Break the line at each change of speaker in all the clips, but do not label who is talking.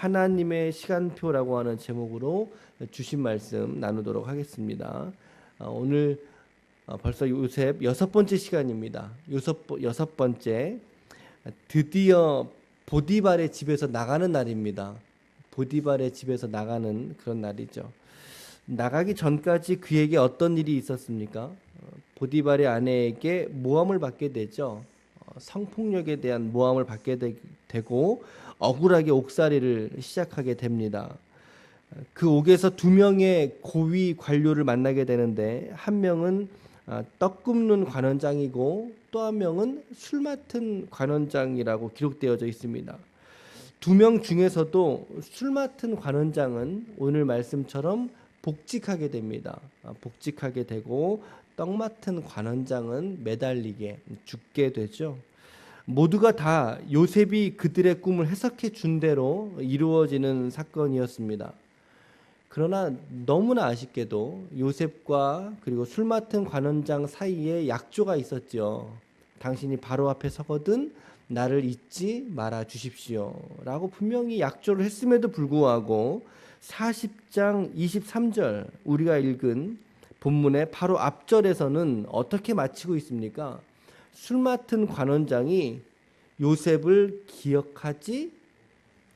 하나님의 시간표라고 하는 제목으로 주신 말씀 나누도록 하겠습니다. 오늘 벌써 요셉 6번째 시간입니다. 여섯 번째, 드디어 보디발의 집에서 나가는 날입니다. 보디발의 집에서 나가는 그런 날이죠. 나가기 전까지 그에게 어떤 일이 있었습니까? 보디발의 아내에게 모함을 받게 되죠. 성폭력에 대한 모함을 받게 되고 억울하게 옥살이를 시작하게 됩니다. 그 옥에서 두 명의 고위 관료를 만나게 되는데, 한 명은 떡 굽는 관원장이고 또 한 명은 술 맡은 관원장이라고 기록되어져 있습니다. 두 명 중에서도 술 맡은 관원장은 오늘 말씀처럼 복직하게 됩니다. 복직하게 되고 떡 맡은 관원장은 매달리게 죽게 되죠. 모두가 다 요셉이 그들의 꿈을 해석해 준 대로 이루어지는 사건이었습니다. 그러나 너무나 아쉽게도 요셉과 그리고 술 맡은 관원장 사이에 약조가 있었죠. 당신이 바로 앞에 서거든 나를 잊지 말아 주십시오 라고 분명히 약조를 했음에도 불구하고 40장 23절 우리가 읽은 본문의 바로 앞절에서는 어떻게 마치고 있습니까? 술 맡은 관원장이 요셉을 기억하지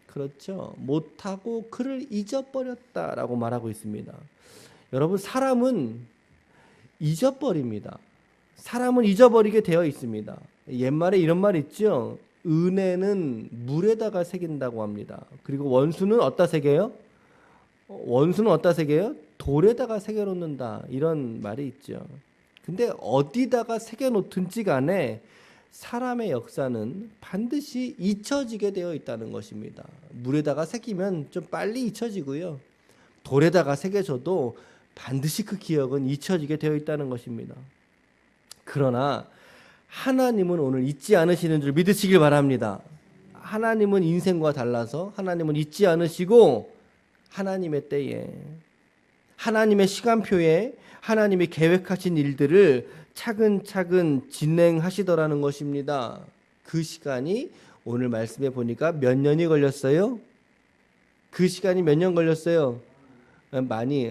그렇죠. 못하고 그를 잊어버렸다라고 말하고 있습니다. 여러분, 사람은 잊어버립니다. 사람은 잊어버리게 되어 있습니다. 옛말에 이런 말 있죠. 은혜는 물에다가 새긴다고 합니다. 그리고 원수는 어디다 새겨요? 원수는 어디다 새겨요? 돌에다가 새겨놓는다. 이런 말이 있죠. 근데 어디다가 새겨놓든지 간에 사람의 역사는 반드시 잊혀지게 되어 있다는 것입니다. 물에다가 새기면 좀 빨리 잊혀지고요. 돌에다가 새겨져도 반드시 그 기억은 잊혀지게 되어 있다는 것입니다. 그러나 하나님은 오늘 잊지 않으시는 줄 믿으시길 바랍니다. 하나님은 인생과 달라서 하나님은 잊지 않으시고 하나님의 때에, 하나님의 시간표에 하나님이 계획하신 일들을 차근차근 진행하시더라는 것입니다. 그 시간이 오늘 말씀에 보니까 몇 년이 걸렸어요? 그 시간이 몇 년 걸렸어요? 많이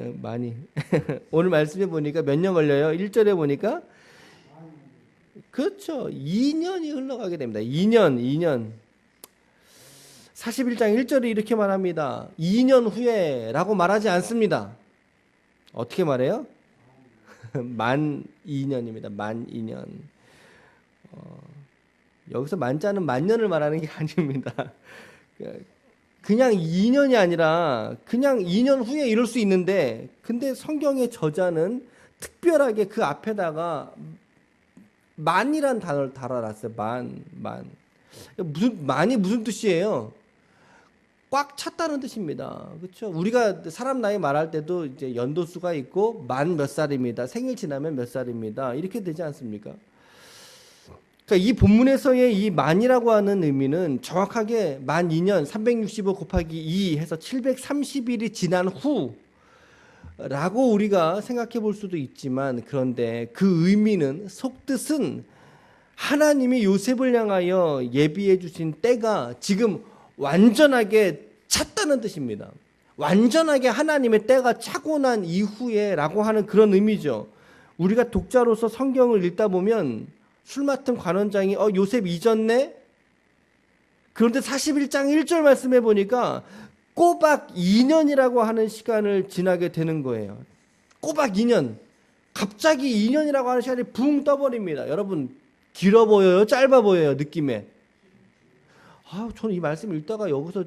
오늘 말씀에 보니까 몇 년 걸려요? 1절에 보니까 그렇죠. 2년이 흘러가게 됩니다. 2년 41장 1절에 이렇게 말합니다. 2년 후에 라고 말하지 않습니다. 어떻게 말해요? 만 2년입니다. 만 2년. 여기서 만자는 만년을 말하는 게 아닙니다. 그냥 2년이 아니라 그냥 2년 후에 이룰 수 있는데, 근데 성경의 저자는 특별하게 그 앞에다가 만이란 단어를 달아놨어요. 만. 만이 무슨 뜻이에요? 꽉 찼다는 뜻입니다. 그렇죠? 우리가 사람 나이 말할 때도 이제 연도수가 있고 만 몇 살입니다. 생일 지나면 몇 살입니다. 이렇게 되지 않습니까? 그러니까 이 본문에서의 이 만이라고 하는 의미는 정확하게 만 2년 365 곱하기 2 해서 730일이 지난 후라고 우리가 생각해 볼 수도 있지만, 그런데 그 의미는, 속뜻은 하나님이 요셉을 향하여 예비해 주신 때가 지금 완전하게 찼다는 뜻입니다. 완전하게 하나님의 때가 차고 난 이후에 라고 하는 그런 의미죠. 우리가 독자로서 성경을 읽다 보면 술 맡은 관원장이 요셉 잊었네? 그런데 41장 1절 말씀해 보니까 꼬박 2년이라고 하는 시간을 지나게 되는 거예요. 꼬박 2년. 갑자기 2년이라고 하는 시간이 붕 떠버립니다. 여러분, 길어 보여요? 짧아 보여요? 느낌에. 저는 이 말씀 읽다가 여기서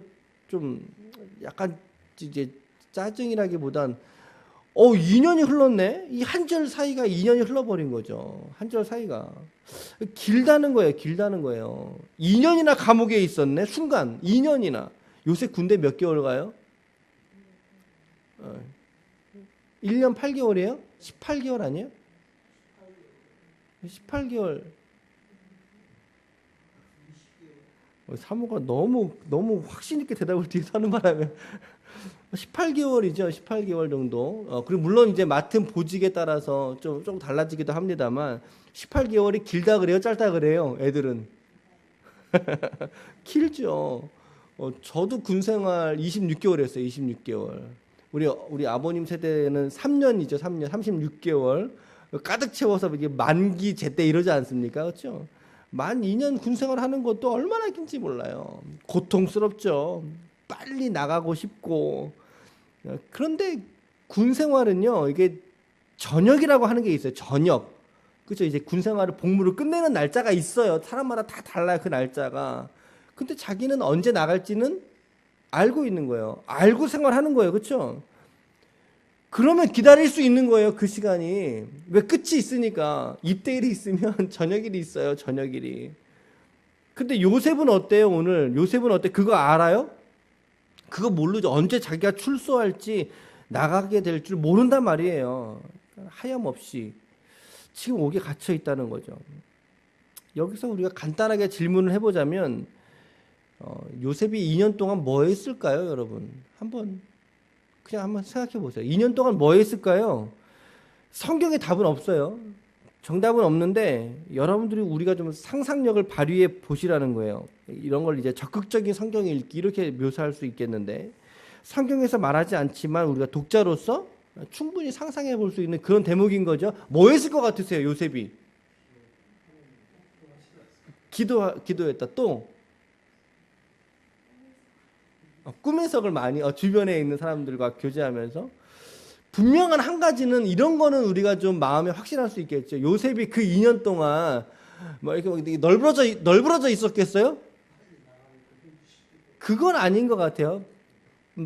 좀 약간 이제 짜증이라기보단 2년이 흘렀네? 이 한 절 사이가 2년이 흘러버린 거죠. 한 절 사이가. 길다는 거예요. 2년이나 감옥에 있었네? 순간 2년이나. 요새 군대 몇 개월 가요? 1년 8개월이에요? 18개월 아니에요? 18개월. 사모가 너무 확신 있게 대답을 뒤에서 하는 바람에 18개월이죠. 18개월 정도. 그리고 물론 이제 맡은 보직에 따라서 좀 달라지기도 합니다만 18개월이 길다 그래요? 짧다 그래요? 애들은. 길죠. 저도 군 생활 26개월 했어요. 26개월. 우리 아버님 세대는 3년이죠. 3년. 36개월. 가득 채워서 이게 만기 제때 이러지 않습니까? 그렇죠? 만 2년 군 생활 하는 것도 얼마나 긴지 몰라요. 고통스럽죠. 빨리 나가고 싶고. 그런데 군 생활은요. 이게 전역이라고 하는 게 있어요. 전역. 그렇죠? 이제 군 생활을 복무를 끝내는 날짜가 있어요. 사람마다 다 달라요. 그 날짜가. 근데 자기는 언제 나갈지는 알고 있는 거예요. 알고 생활하는 거예요. 그렇죠? 그러면 기다릴 수 있는 거예요. 그 시간이. 왜 끝이 있으니까. 입대일이 있으면 저녁일이 있어요. 저녁일이. 근데 요셉은 어때요? 오늘 요셉은 어때? 그거 알아요? 그거 모르죠. 언제 자기가 출소할지 나가게 될 줄 모른단 말이에요. 하염없이 지금 옥에 갇혀 있다는 거죠. 여기서 우리가 간단하게 질문을 해보자면 요셉이 2년 동안 뭐 했을까요, 여러분? 그냥 한번 생각해 보세요. 2년 동안 뭐 했을까요? 성경에 답은 없어요. 정답은 없는데 여러분들이 우리가 좀 상상력을 발휘해 보시라는 거예요. 이런 걸 이제 적극적인 성경 읽기 이렇게 묘사할 수 있겠는데 성경에서 말하지 않지만 우리가 독자로서 충분히 상상해 볼 수 있는 그런 대목인 거죠. 뭐 했을 것 같으세요, 요셉이? 기도했다. 또 꿈 해석을 많이 주변에 있는 사람들과 교제하면서 분명한 한 가지는 이런 거는 우리가 좀 마음에 확신할 수 있겠죠. 요셉이 그 2년 동안 뭐 이렇게 널브러져 있었겠어요? 그건 아닌 것 같아요.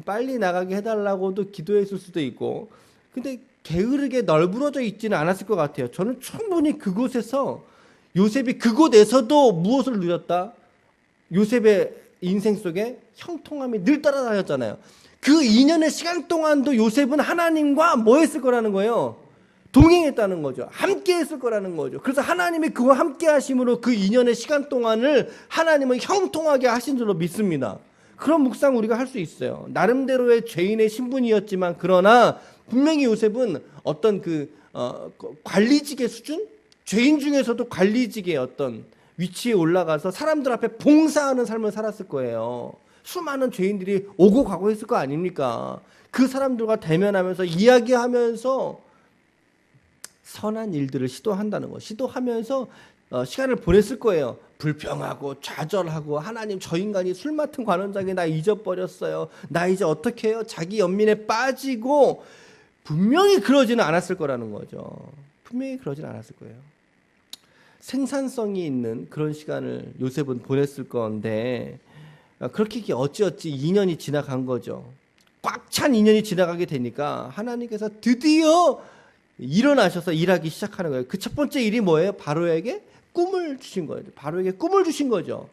빨리 나가게 해달라고도 기도했을 수도 있고, 근데 게으르게 널브러져 있지는 않았을 것 같아요. 저는 충분히 그곳에서 요셉이 그곳에서도 무엇을 누렸다? 요셉의 인생 속에 형통함이 늘 따라다녔잖아요. 그 2년의 시간 동안도 요셉은 하나님과 뭐 했을 거라는 거예요? 동행했다는 거죠. 함께 했을 거라는 거죠. 그래서 하나님이 그와 함께 하심으로 그 2년의 시간 동안을 하나님은 형통하게 하신 줄로 믿습니다. 그런 묵상 우리가 할 수 있어요. 나름대로의 죄인의 신분이었지만 그러나 분명히 요셉은 어떤 관리직의 수준? 죄인 중에서도 관리직의 어떤 위치에 올라가서 사람들 앞에 봉사하는 삶을 살았을 거예요. 수많은 죄인들이 오고 가고 했을 거 아닙니까? 그 사람들과 대면하면서 이야기하면서 선한 일들을 시도한다는 거. 시도하면서 시간을 보냈을 거예요. 불평하고 좌절하고 하나님 저 인간이 술 맡은 관원장이 나 잊어버렸어요. 나 이제 어떻게 해요? 자기 연민에 빠지고 분명히 그러지는 않았을 거라는 거죠. 분명히 그러지는 않았을 거예요. 생산성이 있는 그런 시간을 요셉은 보냈을 건데 그렇게 어찌어찌 2년이 지나간 거죠. 꽉 찬 2년이 지나가게 되니까 하나님께서 드디어 일어나셔서 일하기 시작하는 거예요. 그 첫 번째 일이 뭐예요? 바로에게 꿈을 주신 거예요. 바로에게 꿈을 주신 거죠.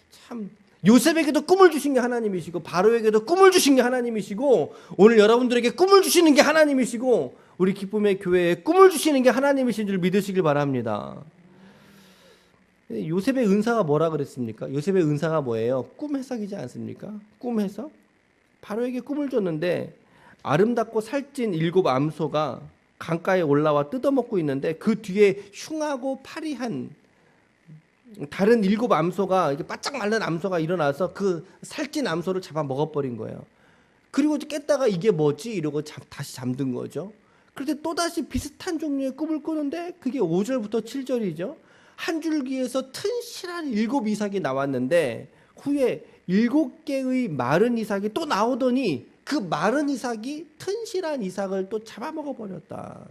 참 요셉에게도 꿈을 주신 게 하나님이시고 바로에게도 꿈을 주신 게 하나님이시고 오늘 여러분들에게 꿈을 주시는 게 하나님이시고 우리 기쁨의 교회에 꿈을 주시는 게 하나님이신 줄 믿으시길 바랍니다. 요셉의 은사가 뭐라 그랬습니까? 요셉의 은사가 뭐예요? 꿈 해석이지 않습니까? 꿈 해석? 바로에게 꿈을 줬는데 아름답고 살찐 7 암소가 강가에 올라와 뜯어먹고 있는데 그 뒤에 흉하고 파리한 다른 7 암소가 이렇게 바짝 마른 암소가 일어나서 그 살찐 암소를 잡아 먹어버린 거예요. 그리고 깼다가 이게 뭐지? 이러고 다시 잠든 거죠. 그런데 또다시 비슷한 종류의 꿈을 꾸는데 그게 5절부터 7절이죠. 한 줄기에서 튼실한 7 이삭이 나왔는데 후에 7개의 마른 이삭이 또 나오더니 그 마른 이삭이 튼실한 이삭을 또 잡아먹어 버렸다.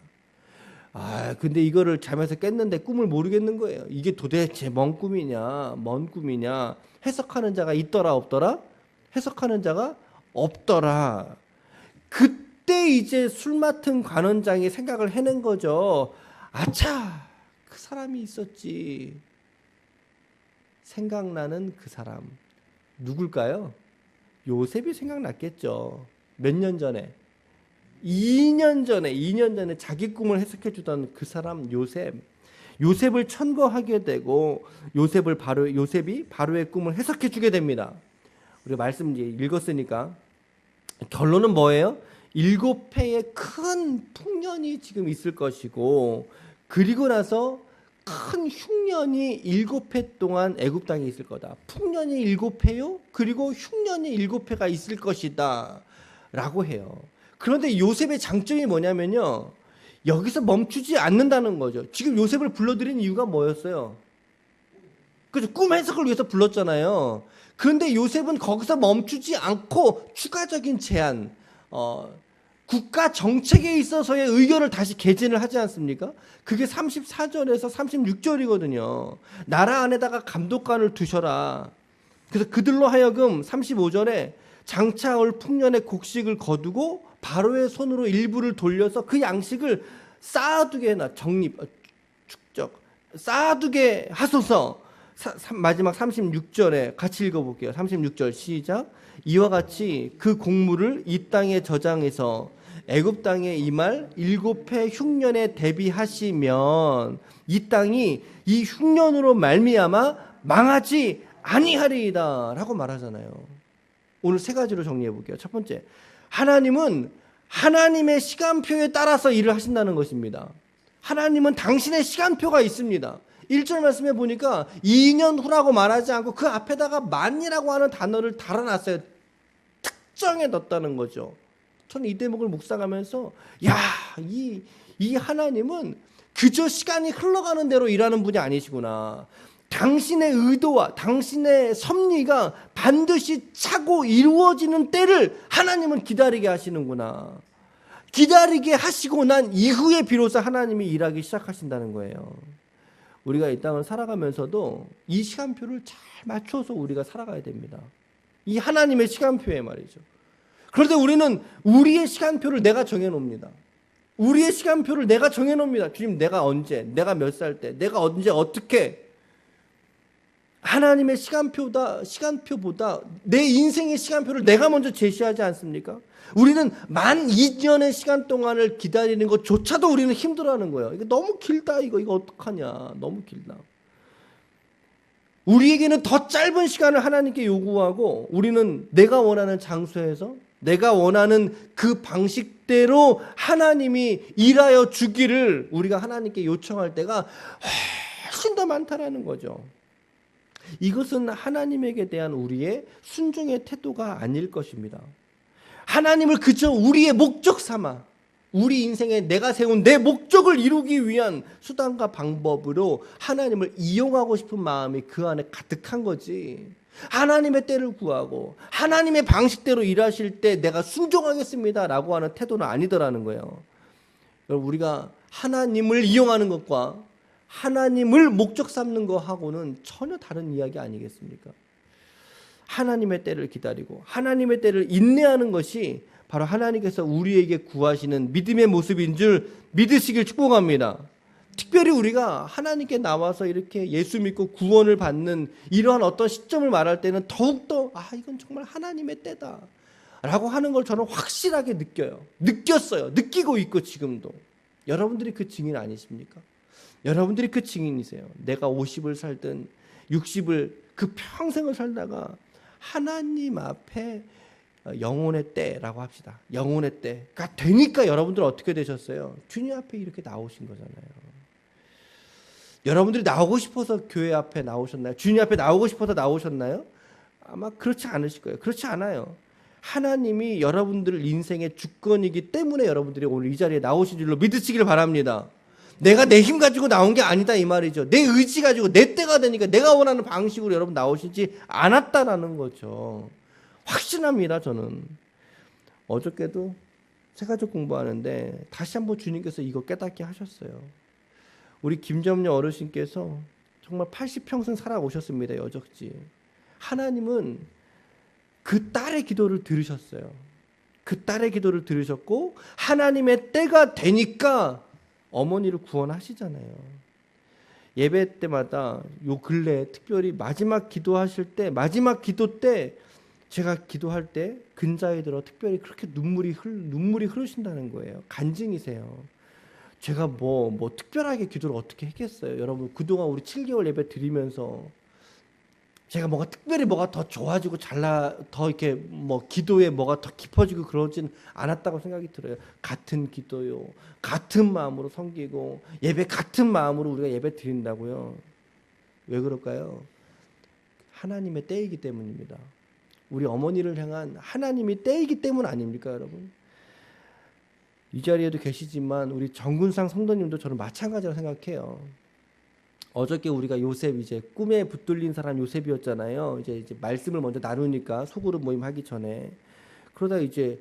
근데 이거를 잠에서 깼는데 꿈을 모르겠는 거예요. 이게 도대체 먼 꿈이냐, 먼 꿈이냐. 해석하는 자가 있더라, 없더라? 해석하는 자가 없더라. 그때 이제 술 맡은 관원장이 생각을 해낸 거죠. 아차, 그 사람이 있었지. 생각나는 그 사람. 누굴까요? 요셉이 생각났겠죠. 몇 년 전에? 2년 전에 자기 꿈을 해석해 주던 그 사람 요셉. 요셉을 천거하게 되고 요셉이 바로의 꿈을 해석해 주게 됩니다. 우리가 말씀 이제 읽었으니까 결론은 뭐예요? 7회의 큰 풍년이 지금 있을 것이고 그리고 나서 큰 흉년이 7해 동안 애굽 땅에 있을 거다. 풍년이 7해요. 그리고 흉년이 7해가 있을 것이다. 라고 해요. 그런데 요셉의 장점이 뭐냐면요. 여기서 멈추지 않는다는 거죠. 지금 요셉을 불러들인 이유가 뭐였어요? 그죠? 꿈 해석을 위해서 불렀잖아요. 그런데 요셉은 거기서 멈추지 않고 추가적인 제안, 국가 정책에 있어서의 의견을 다시 개진을 하지 않습니까? 그게 34절에서 36절이거든요. 나라 안에다가 감독관을 두셔라. 그래서 그들로 하여금 35절에 장차 올 풍년의 곡식을 거두고 바로의 손으로 일부를 돌려서 그 양식을 쌓아두게 해놔. 축적. 쌓아두게 하소서. 마지막 36절에 같이 읽어볼게요. 36절 시작. 이와 같이 그 곡물을 이 땅에 저장해서 애굽 땅에 임할 7해 흉년에 대비하시면 이 땅이 이 흉년으로 말미암아 망하지 아니하리이다 라고 말하잖아요. 오늘 세 가지로 정리해 볼게요. 첫 번째, 하나님은 하나님의 시간표에 따라서 일을 하신다는 것입니다. 하나님은 당신의 시간표가 있습니다. 1절 말씀에 보니까 2년 후라고 말하지 않고 그 앞에다가 만이라고 하는 단어를 달아놨어요. 특정해 뒀다는 거죠. 저는 이 대목을 묵상하면서 이 하나님은 그저 시간이 흘러가는 대로 일하는 분이 아니시구나. 당신의 의도와 당신의 섭리가 반드시 차고 이루어지는 때를 하나님은 기다리게 하시는구나. 기다리게 하시고 난 이후에 비로소 하나님이 일하기 시작하신다는 거예요. 우리가 이 땅을 살아가면서도 이 시간표를 잘 맞춰서 우리가 살아가야 됩니다. 이 하나님의 시간표에 말이죠. 그런데 우리는 우리의 시간표를 내가 정해놓습니다. 우리의 시간표를 내가 정해놓습니다. 주님, 내가 언제, 내가 몇 살 때, 내가 언제 어떻게. 하나님의 시간표보다 내 인생의 시간표를 내가 먼저 제시하지 않습니까? 우리는 12,000년의 시간 동안을 기다리는 것조차도 우리는 힘들어하는 거예요. 이거 너무 길다. 이거 어떡하냐. 너무 길다. 우리에게는 더 짧은 시간을 하나님께 요구하고 우리는 내가 원하는 장소에서 내가 원하는 그 방식대로 하나님이 일하여 주기를 우리가 하나님께 요청할 때가 훨씬 더 많다라는 거죠. 이것은 하나님에게 대한 우리의 순종의 태도가 아닐 것입니다. 하나님을 그저 우리의 목적 삼아 우리 인생에 내가 세운 내 목적을 이루기 위한 수단과 방법으로 하나님을 이용하고 싶은 마음이 그 안에 가득한 거지. 하나님의 때를 구하고 하나님의 방식대로 일하실 때 내가 순종하겠습니다 라고 하는 태도는 아니더라는 거예요. 우리가 하나님을 이용하는 것과 하나님을 목적 삼는 것하고는 전혀 다른 이야기 아니겠습니까? 하나님의 때를 기다리고 하나님의 때를 인내하는 것이 바로 하나님께서 우리에게 구하시는 믿음의 모습인 줄 믿으시길 축복합니다. 특별히 우리가 하나님께 나와서 이렇게 예수 믿고 구원을 받는 이러한 어떤 시점을 말할 때는 더욱더 이건 정말 하나님의 때다 라고 하는 걸 저는 확실하게 느꼈어요. 느끼고 있고 지금도. 여러분들이 그 증인 아니십니까? 여러분들이 그 증인이세요. 내가 50을 살든 60을 그 평생을 살다가 하나님 앞에 영혼의 때라고 합시다. 영혼의 때가 되니까 여러분들 어떻게 되셨어요? 주님 앞에 이렇게 나오신 거잖아요. 여러분들이 나오고 싶어서 교회 앞에 나오셨나요? 주님 앞에 나오고 싶어서 나오셨나요? 아마 그렇지 않으실 거예요. 그렇지 않아요. 하나님이 여러분들 인생의 주권이기 때문에 여러분들이 오늘 이 자리에 나오신 줄로 믿으시길 바랍니다. 내가 내 힘 가지고 나온 게 아니다 이 말이죠. 내 의지 가지고 내 때가 되니까 내가 원하는 방식으로 여러분 나오시지 않았다라는 거죠. 확신합니다. 저는. 어저께도 새가족 공부하는데 다시 한번 주님께서 이거 깨닫게 하셨어요. 우리 김점녀 어르신께서 정말 80평생 살아오셨습니다. 여적지. 하나님은 그 딸의 기도를 들으셨어요. 그 딸의 기도를 들으셨고 하나님의 때가 되니까 어머니를 구원하시잖아요. 예배 때마다 요 근래 특별히 마지막 기도하실 때 마지막 기도 때 제가 기도할 때 근자에 들어 특별히 그렇게 눈물이 흐르신다는 거예요. 간증이세요. 제가 뭐 특별하게 기도를 어떻게 했겠어요. 여러분 그동안 우리 7개월 예배 드리면서 제가 뭐가 특별히 뭐가 더 좋아지고 더 이렇게 뭐 기도에 뭐가 더 깊어지고 그러진 않았다고 생각이 들어요. 같은 기도요, 같은 마음으로 섬기고 예배 같은 마음으로 우리가 예배 드린다고요. 왜 그럴까요? 하나님의 때이기 때문입니다. 우리 어머니를 향한 하나님이 때이기 때문 아닙니까, 여러분? 이 자리에도 계시지만 우리 정군상 성도님도 저는 마찬가지라고 생각해요. 어저께 우리가 요셉 이제 꿈에 붙들린 사람 요셉이었잖아요. 이제 말씀을 먼저 나누니까 소그룹 모임 하기 전에 그러다 이제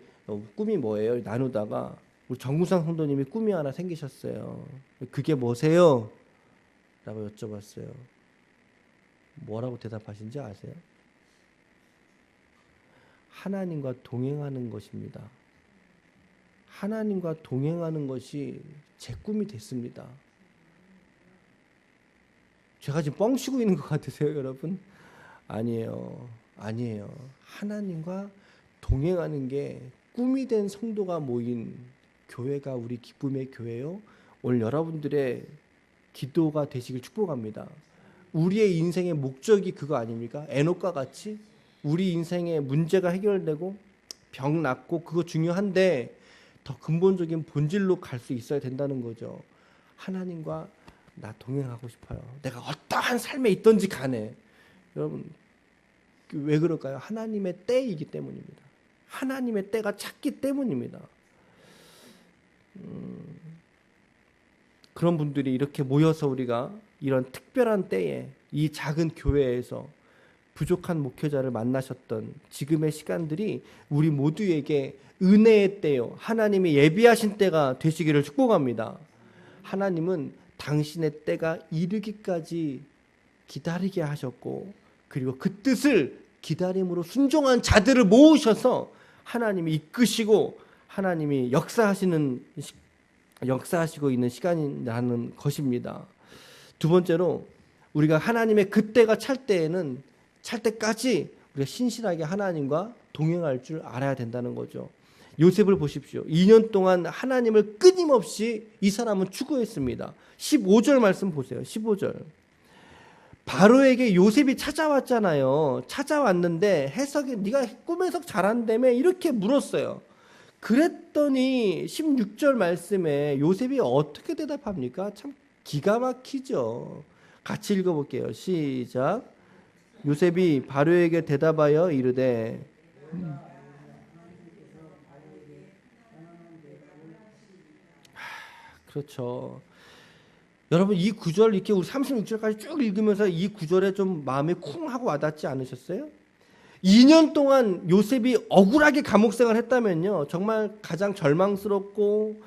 꿈이 뭐예요? 나누다가 우리 정군상 성도님이 꿈이 하나 생기셨어요. 그게 뭐세요? 라고 여쭤봤어요. 뭐라고 대답하신지 아세요? 하나님과 동행하는 것입니다. 하나님과 동행하는 것이 제 꿈이 됐습니다. 제가 지금 뻥 치고 있는 것 같으세요, 여러분? 아니에요. 아니에요. 하나님과 동행하는 게 꿈이 된 성도가 모인 교회가 우리 기쁨의 교회요. 오늘 여러분들의 기도가 되시길 축복합니다. 우리의 인생의 목적이 그거 아닙니까? 에녹과 같이 우리 인생의 문제가 해결되고 병 낫고 그거 중요한데 더 근본적인 본질로 갈 수 있어야 된다는 거죠. 하나님과 나 동행하고 싶어요. 내가 어떠한 삶에 있든지 간에. 여러분 왜 그럴까요? 하나님의 때이기 때문입니다. 하나님의 때가 찼기 때문입니다. 그런 분들이 이렇게 모여서 우리가 이런 특별한 때에 이 작은 교회에서 부족한 목회자를 만나셨던 지금의 시간들이 우리 모두에게 은혜의 때요, 하나님이 예비하신 때가 되시기를 축복합니다. 하나님은 당신의 때가 이르기까지 기다리게 하셨고 그리고 그 뜻을 기다림으로 순종한 자들을 모으셔서 하나님이 이끄시고 하나님이 역사하시고 있는 시간이라는 것입니다. 두 번째로 우리가 하나님의 그때가 찰 때까지 우리가 신실하게 하나님과 동행할 줄 알아야 된다는 거죠. 요셉을 보십시오. 2년 동안 하나님을 끊임없이 이 사람은 추구했습니다. 15절 말씀 보세요. 15절. 바로에게 요셉이 찾아왔잖아요. 찾아왔는데 해석이 네가 꿈 해석 잘한다며 이렇게 물었어요. 그랬더니 16절 말씀에 요셉이 어떻게 대답합니까? 참 기가 막히죠. 같이 읽어볼게요. 시작. 요셉이 바로에게 대답하여 이르되 그렇죠. 여러분 이 구절 이렇게 우리 36절까지 쭉 읽으면서 이 구절에 좀 마음에 쿵 하고 와닿지 않으셨어요? 2년 동안 요셉이 억울하게 감옥 생활했다면요 정말 가장 절망스럽고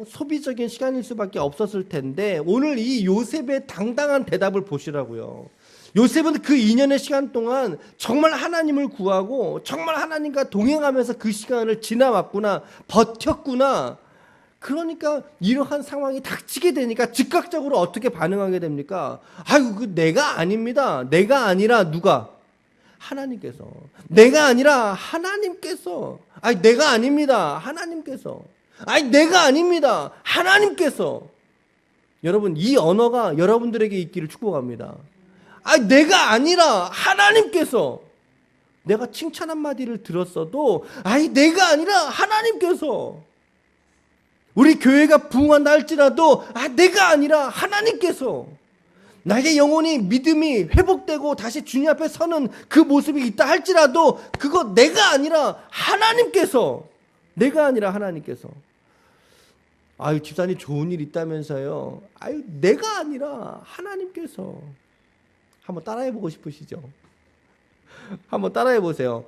소비적인 시간일 수밖에 없었을 텐데 오늘 이 요셉의 당당한 대답을 보시라고요. 요셉은 그 2년의 시간 동안 정말 하나님을 구하고 정말 하나님과 동행하면서 그 시간을 지나왔구나, 버텼구나. 그러니까 이러한 상황이 닥치게 되니까 즉각적으로 어떻게 반응하게 됩니까? 아유, 그 내가 아닙니다. 내가 아니라 누가? 하나님께서. 내가 아니라 하나님께서. 아니 내가 아닙니다. 하나님께서. 아니 내가 아닙니다. 하나님께서. 여러분 이 언어가 여러분들에게 있기를 축복합니다. 아니 내가 아니라 하나님께서. 내가 칭찬 한마디를 들었어도 아니 내가 아니라 하나님께서. 우리 교회가 부흥한다 할지라도 내가 아니라 하나님께서. 나에게 영혼이 믿음이 회복되고 다시 주님 앞에 서는 그 모습이 있다 할지라도 그거 내가 아니라 하나님께서. 내가 아니라 하나님께서. 아유 집사님 좋은 일 있다면서요. 아유 내가 아니라 하나님께서. 한번 따라해보고 싶으시죠? 한번 따라해보세요.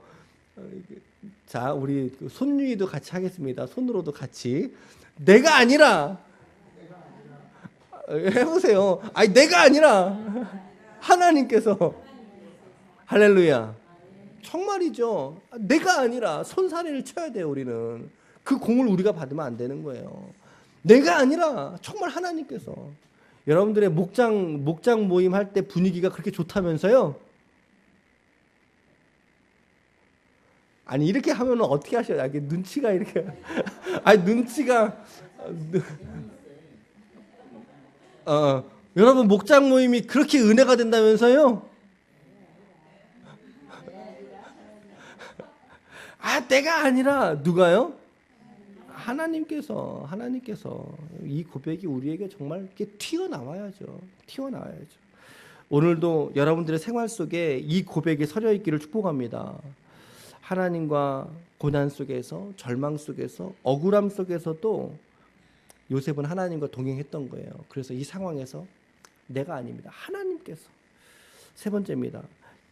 자 우리 손유이도 같이 하겠습니다. 손으로도 같이. 내가 아니라 해보세요. 아니 내가 아니라 하나님께서. 할렐루야. 정말이죠. 내가 아니라 손사래를 쳐야 돼요. 우리는 그 공을 우리가 받으면 안 되는 거예요. 내가 아니라 정말 하나님께서. 여러분들의 목장 모임 할 때 분위기가 그렇게 좋다면서요? 아니 이렇게 하면은 어떻게 하셔요? 이게 눈치가 이렇게 아니 눈치가 여러분 목장 모임이 그렇게 은혜가 된다면서요? 내가 아니라 누가요? 하나님께서 이 고백이 우리에게 정말 이렇게 튀어나와야죠. 오늘도 여러분들의 생활 속에 이 고백이 서려 있기를 축복합니다. 하나님과 고난 속에서, 절망 속에서, 억울함 속에서도 요셉은 하나님과 동행했던 거예요. 그래서 이 상황에서 내가 아닙니다. 하나님께서. 세 번째입니다.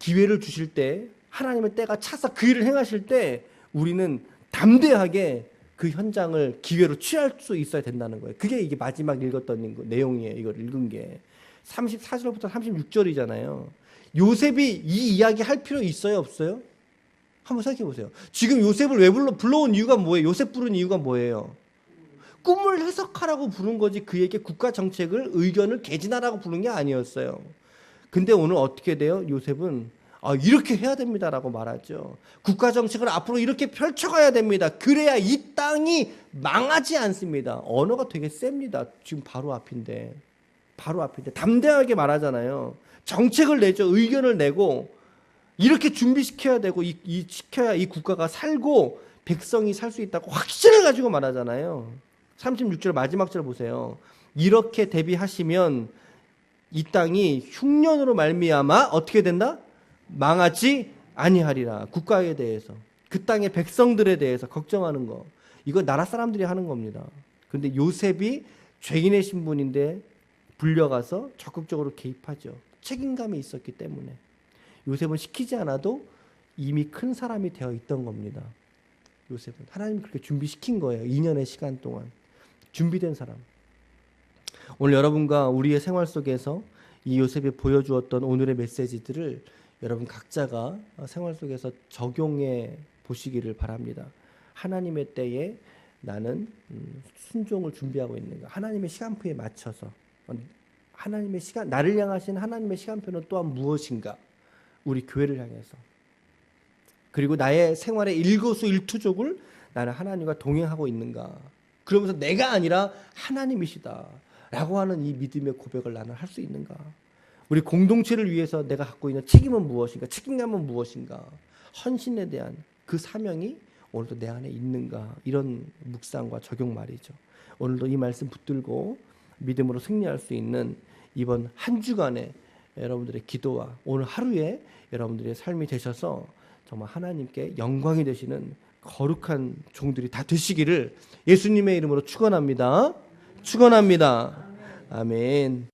기회를 주실 때, 하나님의 때가 차서 그 일을 행하실 때 우리는 담대하게 그 현장을 기회로 취할 수 있어야 된다는 거예요. 그게 이게 마지막 읽었던 내용이에요. 이걸 읽은 게 34절부터 36절이잖아요. 요셉이 이 이야기 할 필요 있어요, 없어요? 한번 생각해 보세요. 지금 요셉을 왜 불러온 이유가 뭐예요? 요셉 부른 이유가 뭐예요? 꿈을 해석하라고 부른 거지, 그에게 국가 정책을, 의견을 개진하라고 부른 게 아니었어요. 근데 오늘 어떻게 돼요? 요셉은 이렇게 해야 됩니다라고 말하죠. 국가 정책을 앞으로 이렇게 펼쳐가야 됩니다. 그래야 이 땅이 망하지 않습니다. 언어가 되게 셉니다. 지금 바로 앞인데 담대하게 말하잖아요. 정책을 내죠. 의견을 내고 이렇게 준비시켜야 되고 시켜야 이 국가가 살고 백성이 살 수 있다고 확신을 가지고 말하잖아요. 36절 마지막 절 보세요. 이렇게 대비하시면 이 땅이 흉년으로 말미암아 어떻게 된다? 망하지 아니하리라. 국가에 대해서, 그 땅의 백성들에 대해서 걱정하는 거, 이거 나라 사람들이 하는 겁니다. 그런데 요셉이 죄인의 신분인데 불려가서 적극적으로 개입하죠. 책임감이 있었기 때문에. 요셉은 시키지 않아도 이미 큰 사람이 되어 있던 겁니다. 요셉은 하나님이 그렇게 준비시킨 거예요. 2년의 시간 동안 준비된 사람. 오늘 여러분과 우리의 생활 속에서 이 요셉이 보여주었던 오늘의 메시지들을 여러분 각자가 생활 속에서 적용해 보시기를 바랍니다. 하나님의 때에 나는 순종을 준비하고 있는가? 하나님의 시간표에 맞춰서 하나님의 시간, 나를 향하신 하나님의 시간표는 또한 무엇인가? 우리 교회를 향해서. 그리고 나의 생활의 일거수일투족을 나는 하나님과 동행하고 있는가? 그러면서 내가 아니라 하나님이시다 라고 하는 이 믿음의 고백을 나는 할 수 있는가? 우리 공동체를 위해서 내가 갖고 있는 책임은 무엇인가? 책임감은 무엇인가? 헌신에 대한 그 사명이 오늘도 내 안에 있는가? 이런 묵상과 적용 말이죠. 오늘도 이 말씀 붙들고 믿음으로 승리할 수 있는 이번 한 주간의 여러분들의 기도와 오늘 하루에 여러분들의 삶이 되셔서 정말 하나님께 영광이 되시는 거룩한 종들이 다 되시기를 예수님의 이름으로 축원합니다. 아멘.